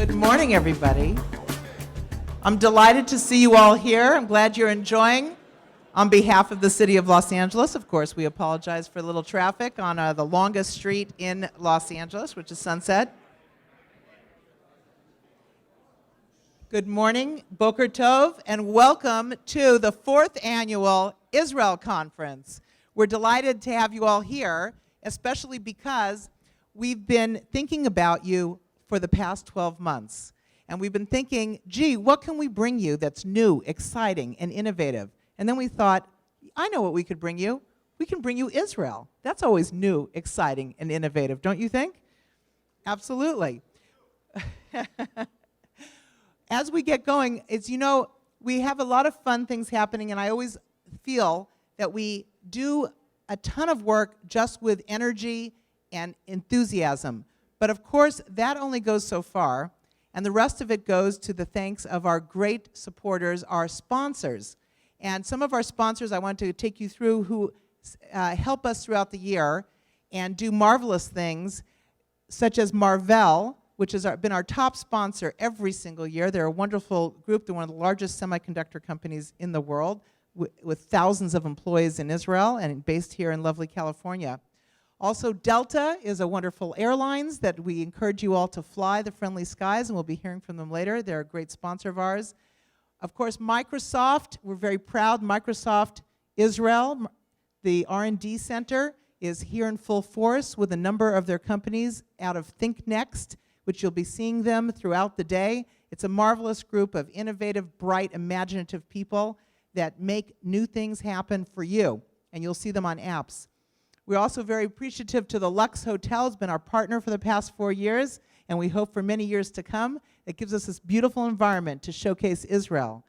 Good morning, everybody. I'm delighted to see you all here. I'm glad you're enjoying. On behalf of the city of Los Angeles, of course, we apologize for a little traffic on the longest street in Los Angeles, which is Sunset. Good morning, Boker Tov, and welcome to the 4th annual Israel Conference. We're delighted to have you all here, especially because we've been thinking about you for the past 12 months. And we've been thinking, gee, what can we bring you that's new, exciting, and innovative? And then we thought, I know what we could bring you. We can bring you Israel. That's always new, exciting, and innovative, don't you think? Absolutely. As we get going, we have a lot of fun things happening, and I always feel that we do a ton of work just with energy and enthusiasm. But of course, that only goes so far, and the rest of it goes to the thanks of our great supporters, our sponsors. And some of our sponsors I want to take you through who help us throughout the year and do marvelous things, such as Marvell, which has been our top sponsor every single year. They're a wonderful group. They're one of the largest semiconductor companies in the world with thousands of employees in Israel and based here in lovely California. Also, Delta is a wonderful airlines that we encourage you all to fly the friendly skies, and we'll be hearing from them later. They're a great sponsor of ours. Of course, Microsoft, we're very proud. Microsoft Israel, the R&D Center, is here in full force with a number of their companies out of Think Next, which you'll be seeing them throughout the day. It's a marvelous group of innovative, bright, imaginative people that make new things happen for you, and you'll see them on apps. We're also very appreciative to the Lux Hotel. It's been our partner for the past 4 years, and we hope for many years to come. It gives us this beautiful environment to showcase Israel.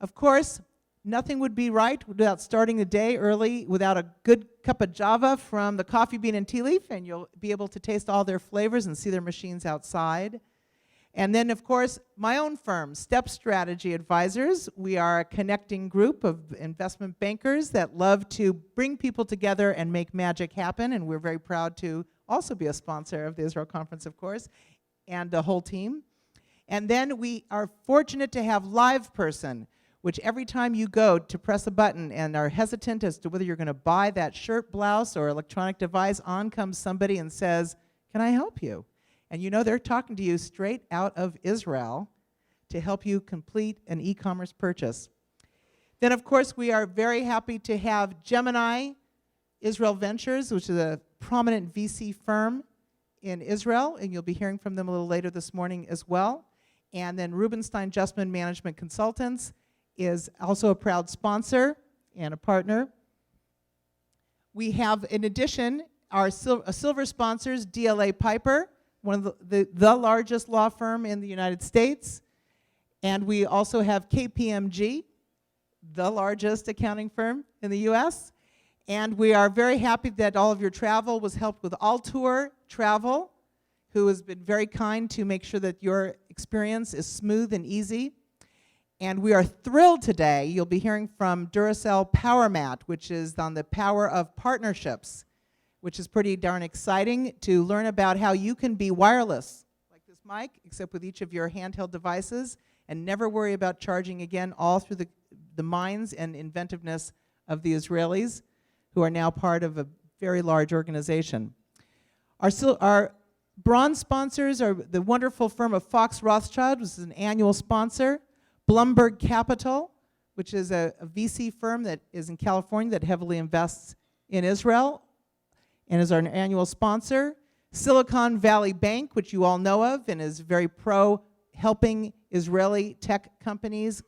Of course, nothing would be right without starting the day early without a good cup of Java from the Coffee Bean and Tea Leaf, and you'll be able to taste all their flavors and see their machines outside. And then, of course, my own firm, Step Strategy Advisors. We are a connecting group of investment bankers that love to bring people together and make magic happen, and we're very proud to also be a sponsor of the Israel Conference, of course, and the whole team. And then we are fortunate to have Live Person, which every time you go to press a button and are hesitant as to whether you're going to buy that shirt, blouse, or electronic device, on comes somebody and says, "Can I help you?" And you know they're talking to you straight out of Israel to help you complete an e-commerce purchase. Then, of course, we are very happy to have Gemini Israel Ventures, which is a prominent VC firm in Israel, and you'll be hearing from them a little later this morning as well. And then Rubenstein Justman Management Consultants is also a proud sponsor and a partner. We have, in addition, our silver sponsors, DLA Piper, one of the largest law firm in the United States. And we also have KPMG, the largest accounting firm in the US. And we are very happy that all of your travel was helped with Altour Travel, who has been very kind to make sure that your experience is smooth and easy. And we are thrilled today, you'll be hearing from Duracell PowerMat, which is on the power of partnerships, which is pretty darn exciting to learn about how you can be wireless, like this mic, except with each of your handheld devices, and never worry about charging again, all through the minds and inventiveness of the Israelis, who are now part of a very large organization. Our bronze sponsors are the wonderful firm of Fox Rothschild, which is an annual sponsor, Blumberg Capital, which is a VC firm that is in California that heavily invests in Israel and is our annual sponsor, Silicon Valley Bank, which you all know of and is very pro helping Israeli tech companies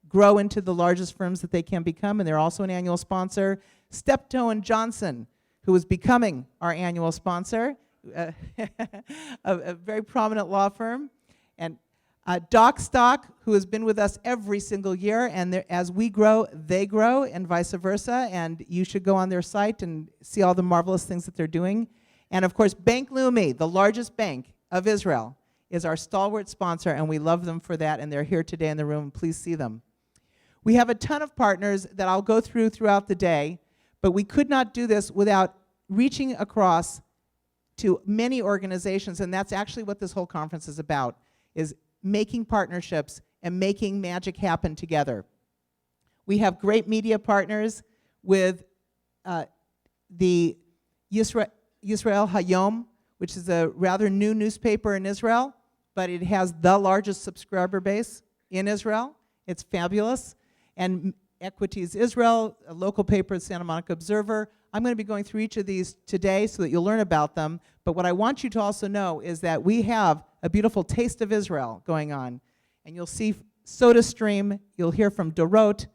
grow into the largest firms that they can become, and they're also an annual sponsor, Steptoe and Johnson, who is becoming our annual sponsor, a very prominent law firm, and Doc Stock, who has been with us every single year, and as we grow, they grow, and vice versa, and you should go on their site and see all the marvelous things that they're doing. And of course, Bank Leumi, the largest bank of Israel, is our stalwart sponsor, and we love them for that, and they're here today in the room. Please see them. We have a ton of partners that I'll go through throughout the day, but we could not do this without reaching across to many organizations, and that's actually what this whole conference is about. is making partnerships and making magic happen together. We have great media partners with the Yisrael Hayom, which is a rather new newspaper in Israel, but it has the largest subscriber base in Israel. It's fabulous. And Equities Israel, a local paper, Santa Monica Observer. I'm going to be going through each of these today so that you'll learn about them. But what I want you to also know is that we have a beautiful Taste of Israel going on. And you'll see SodaStream, you'll hear from Dorot,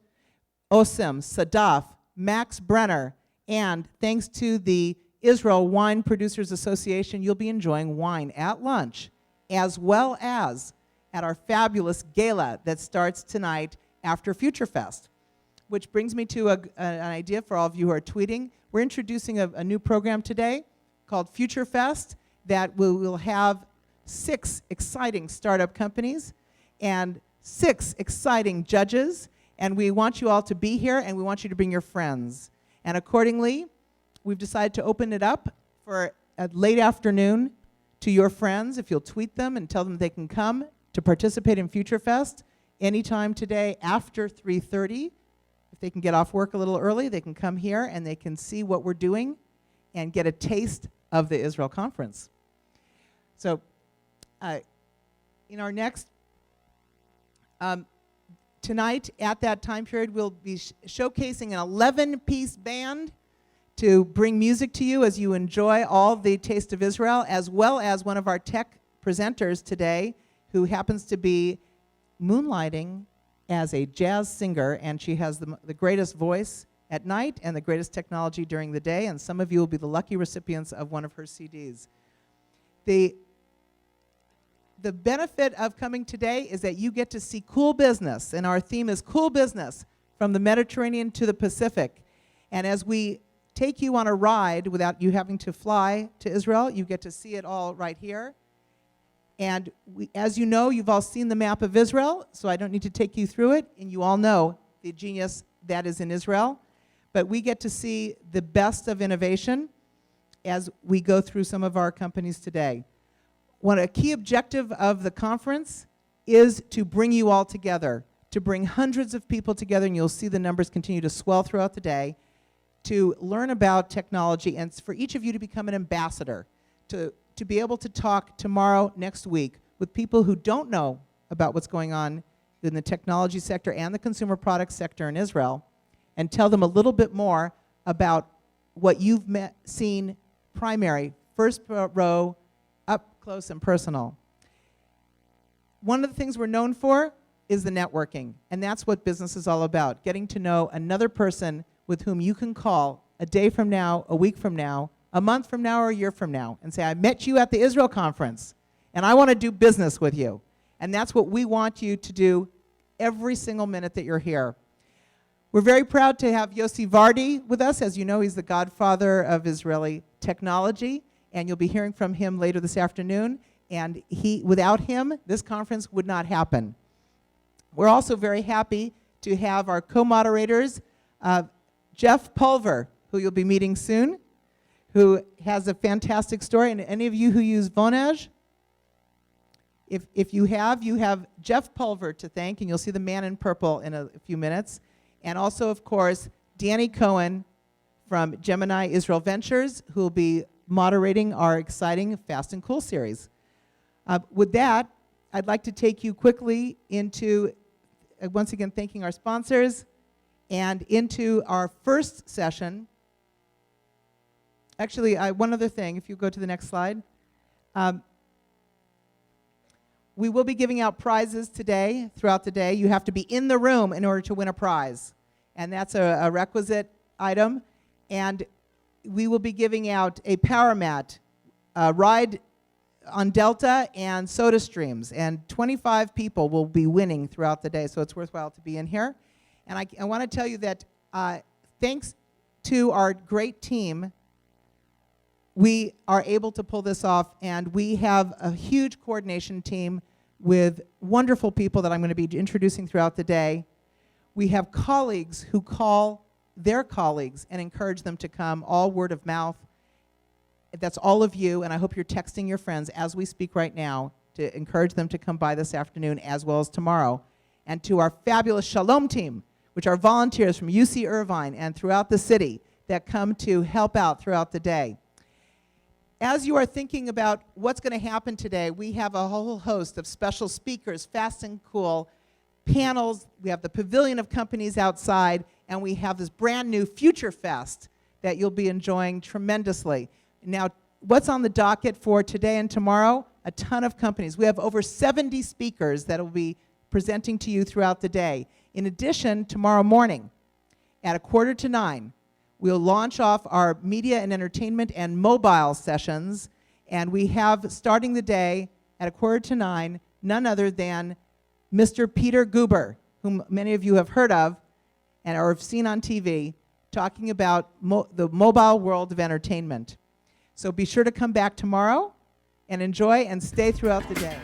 Osim, Sadaf, Max Brenner, and thanks to the Israel Wine Producers Association, you'll be enjoying wine at lunch, as well as at our fabulous gala that starts tonight after Future Fest. Which brings me to an idea for all of you who are tweeting. We're introducing a new program today called Future Fest that will have 6 exciting startup companies and 6 exciting judges. And we want you all to be here, and we want you to bring your friends. And accordingly, we've decided to open it up for a late afternoon to your friends. If you'll tweet them and tell them they can come to participate in Future Fest anytime today after 3:30. If they can get off work a little early, they can come here and they can see what we're doing and get a taste of the Israel conference. So in our next, tonight at that time period, we'll be showcasing an 11-piece band to bring music to you as you enjoy all the Taste of Israel, as well as one of our tech presenters today who happens to be moonlighting as a jazz singer, and she has the greatest voice at night and the greatest technology during the day, and some of you will be the lucky recipients of one of her CDs. The benefit of coming today is that you get to see cool business, and our theme is cool business from the Mediterranean to the Pacific. And as we take you on a ride without you having to fly to Israel, you get to see it all right here. And as you know, you've all seen the map of Israel, so I don't need to take you through it, and you all know the genius that is in Israel. But we get to see the best of innovation as we go through some of our companies today. A key objective of the conference is to bring you all together, to bring hundreds of people together, and you'll see the numbers continue to swell throughout the day, to learn about technology, and for each of you to become an ambassador, to be able to talk tomorrow, next week, with people who don't know about what's going on in the technology sector and the consumer products sector in Israel, and tell them a little bit more about what you've seen primary, first row, up close and personal. One of the things we're known for is the networking, and that's what business is all about, getting to know another person with whom you can call a day from now, a week from now, a month from now, or a year from now, and say, I met you at the Israel conference, and I want to do business with you. And that's what we want you to do every single minute that you're here. We're very proud to have Yossi Vardy with us. As you know, he's the godfather of Israeli technology, and you'll be hearing from him later this afternoon. And without him, this conference would not happen. We're also very happy to have our co-moderators, Jeff Pulver, who you'll be meeting soon, who has a fantastic story. And any of you who use Vonage, if you have Jeff Pulver to thank, and you'll see the man in purple in a few minutes. And also, of course, Danny Cohen from Gemini Israel Ventures, who will be moderating our exciting Fast and Cool series. With that, I'd like to take you quickly into, once again, thanking our sponsors, and into our first session. Actually, one other thing, if you go to the next slide. We will be giving out prizes today, throughout the day. You have to be in the room in order to win a prize, and that's a requisite item. And we will be giving out a power mat, ride on Delta, and soda streams, and 25 people will be winning throughout the day, so it's worthwhile to be in here. And I want to tell you that thanks to our great team, we are able to pull this off, and we have a huge coordination team with wonderful people that I'm going to be introducing throughout the day. We have colleagues who call their colleagues and encourage them to come, all word of mouth. That's all of you, and I hope you're texting your friends as we speak right now to encourage them to come by this afternoon as well as tomorrow. And to our fabulous Shalom team, which are volunteers from UC Irvine and throughout the city that come to help out throughout the day. As you are thinking about what's going to happen today, we have a whole host of special speakers, fast and cool, panels. We have the pavilion of companies outside, and we have this brand new Future Fest that you'll be enjoying tremendously. Now, what's on the docket for today and tomorrow? A ton of companies. We have over 70 speakers that will be presenting to you throughout the day. In addition, tomorrow morning at 8:45, we'll launch off our media and entertainment and mobile sessions, and we have, starting the day at 8:45, none other than Mr. Peter Guber, whom many of you have heard of and or have seen on TV, talking about the mobile world of entertainment. So be sure to come back tomorrow and enjoy and stay throughout the day.